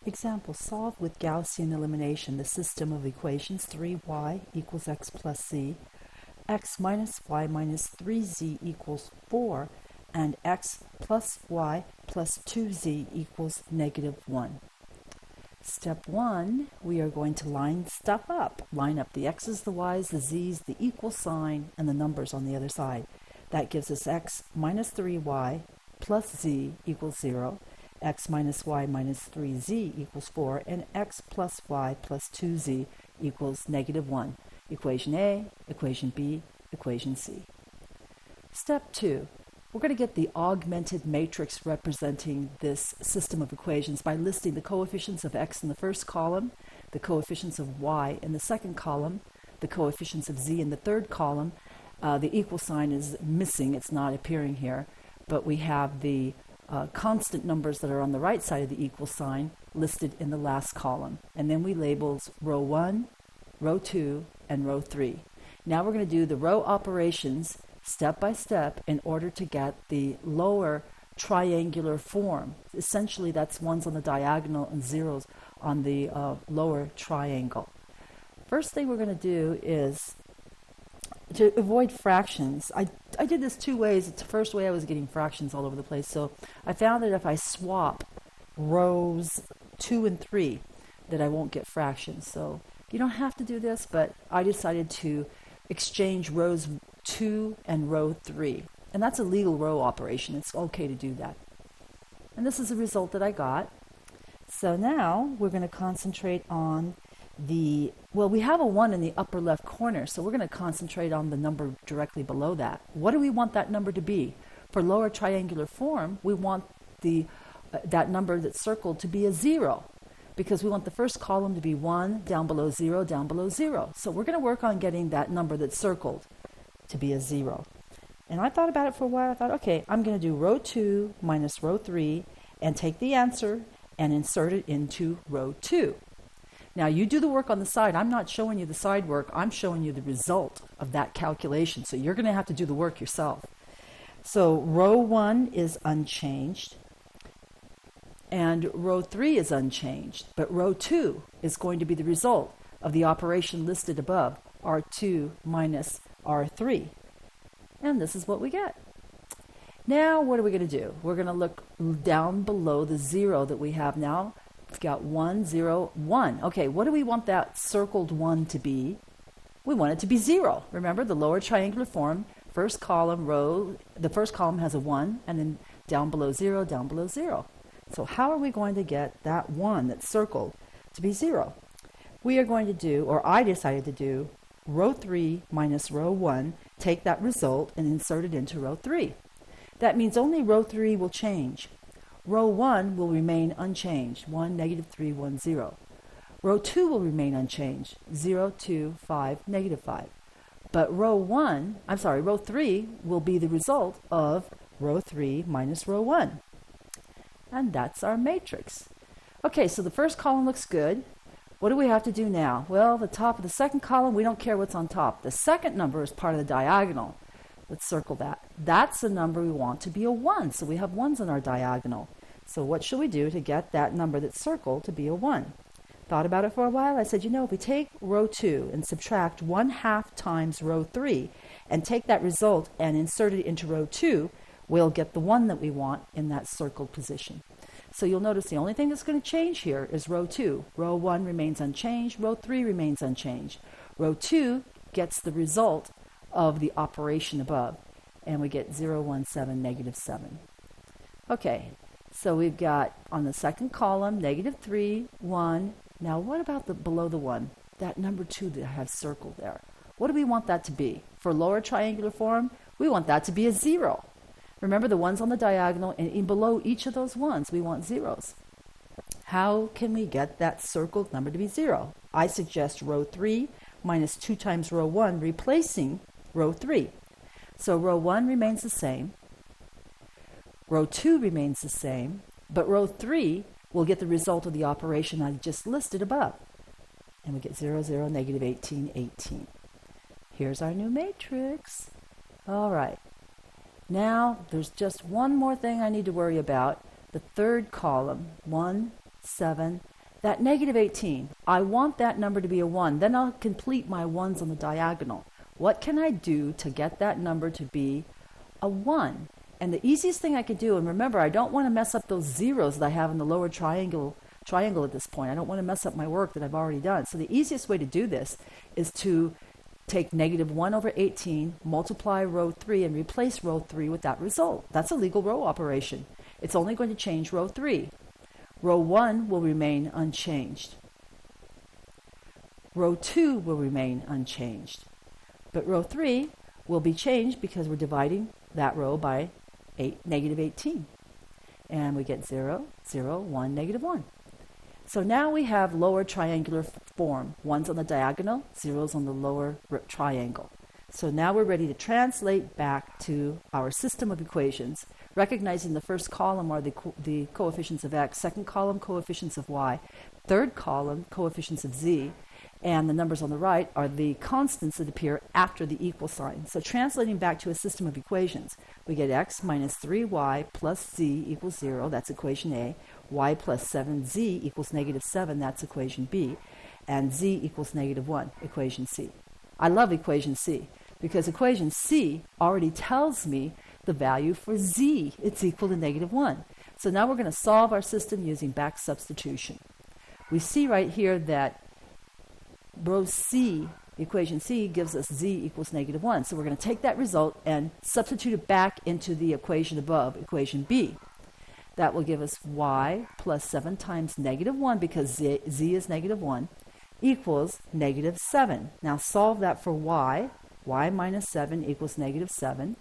Example, solve with Gaussian elimination the system of equations 3y equals x plus z, x minus y minus 3z equals 4, and x plus y plus 2z equals negative 1. Step 1, we are going to line stuff up. Line up the x's, the y's, the z's, the equal sign, and the numbers on the other side. That gives us x minus 3y plus z equals 0, x minus y minus 3z equals 4, and x plus y plus 2z equals negative 1. Equation A, equation B, equation C. Step 2, we're going to get the augmented matrix representing this system of equations by listing the coefficients of x in the first column, the coefficients of y in the second column, the coefficients of z in the third column. The equal sign is missing, it's not appearing here, but we have the constant numbers that are on the right side of the equal sign listed in the last column. And then we label row 1, row 2, and row 3. Now we're going to do the row operations step by step in order to get the lower triangular form. Essentially, that's ones on the diagonal and zeros on the lower triangle. First thing we're going to do is to avoid fractions. I did this two ways. The first way I was getting fractions all over the place, so I found that if I swap rows 2 and 3 that I won't get fractions. So you don't have to do this, but I decided to exchange rows 2 and row 3. And that's a legal row operation. It's okay to do that. And this is the result that I got. So now we're going to concentrate on we have a 1 in the upper left corner, so we're going to concentrate on the number directly below that. What do we want that number to be? For lower triangular form, we want that number that's circled to be a 0, because we want the first column to be 1, down below 0, down below 0. So we're going to work on getting that number that's circled to be a 0. And I thought about it for a while. I thought, okay, I'm going to do row 2 minus row 3 and take the answer and insert it into row 2. Now you do the work on the side. I'm not showing you the side work. I'm showing you the result of that calculation. So you're going to have to do the work yourself. So row 1 is unchanged and row 3 is unchanged, but row 2 is going to be the result of the operation listed above, R2 minus R3. And this is what we get. Now what are we going to do? We're going to look down below the 0 that we have now. We've got 1, 0, 1. Okay, what do we want that circled 1 to be? We want it to be 0. Remember, the lower triangular form, first column row, the first column has a 1, and then down below 0, down below 0. So how are we going to get that 1 that's circled to be 0? We are going to do, or I decided to do, row 3 minus row 1, take that result and insert it into row 3. That means only row 3 will change. Row 1 will remain unchanged, 1, negative 3, 1, 0. Row 2 will remain unchanged, 0, 2, 5, negative 5. But row 3 will be the result of row 3 minus row 1. And that's our matrix. Okay, so the first column looks good. What do we have to do now? Well, the top of the second column, we don't care what's on top. The second number is part of the diagonal. Let's circle that. That's the number we want to be a 1, so we have 1s in our diagonal. So what should we do to get that number that's circled to be a 1? Thought about it for a while. I said, if we take row 2 and subtract 1/2 times row 3 and take that result and insert it into row 2, we'll get the 1 that we want in that circled position. So you'll notice the only thing that's going to change here is row 2. Row 1 remains unchanged. Row 3 remains unchanged. Row 2 gets the result of the operation above, and we get 0, 1, 7, negative 7. Okay, so we've got on the second column, negative 3, 1. Now what about below the 1? That number 2 that I have circled there. What do we want that to be? For lower triangular form, we want that to be a 0. Remember the 1s on the diagonal, and in below each of those 1s, we want 0s. How can we get that circled number to be 0? I suggest row 3 minus 2 times row 1, replacing row 3. So row 1 remains the same. Row 2 remains the same, but row 3 will get the result of the operation I just listed above. And we get 0, 0, negative 18, 18. Here's our new matrix. All right. Now, there's just one more thing I need to worry about. The third column, 1, 7, That negative 18, I want that number to be a 1. Then I'll complete my 1s on the diagonal. What can I do to get that number to be a 1? And the easiest thing I could do, and remember, I don't want to mess up those zeros that I have in the lower triangle at this point. I don't want to mess up my work that I've already done. So the easiest way to do this is to take negative 1 over 18, multiply row 3, and replace row 3 with that result. That's a legal row operation. It's only going to change row 3. Row 1 will remain unchanged. Row 2 will remain unchanged. But row 3 will be changed because we're dividing that row by negative 18. And we get 0, 0, 1, negative 1. So now we have lower triangular form. 1's on the diagonal, 0's on the lower triangle. So now we're ready to translate back to our system of equations, recognizing the first column are the coefficients of x, second column coefficients of y, third column coefficients of z, and the numbers on the right are the constants that appear after the equal sign. So translating back to a system of equations, we get x minus 3y plus z equals 0, that's equation A, y plus 7z equals negative 7, that's equation B, and z equals negative 1, equation C. I love equation C because equation C already tells me the value for z. It's equal to negative 1. So now we're going to solve our system using back substitution. We see right here that row C, equation C, gives us z equals negative 1. So we're going to take that result and substitute it back into the equation above, equation B. That will give us y plus 7 times negative 1, because z is negative 1, equals negative 7. Now solve that for y. Y minus 7 equals negative 7.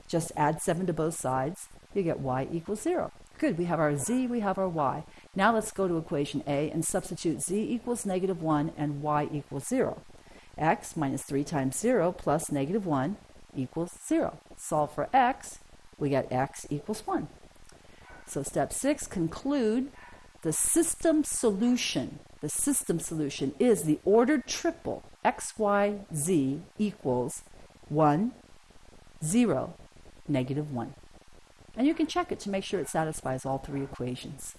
Just add 7 to both sides. You get y equals 0. Good, we have our z, we have our y. Now let's go to equation A and substitute z equals negative 1 and y equals 0. X minus 3 times 0 plus negative 1 equals 0. Solve for x, we get x equals 1. So step 6, conclude the system solution. The system solution is the ordered triple x, y, z equals 1, 0, negative 1. And you can check it to make sure it satisfies all three equations.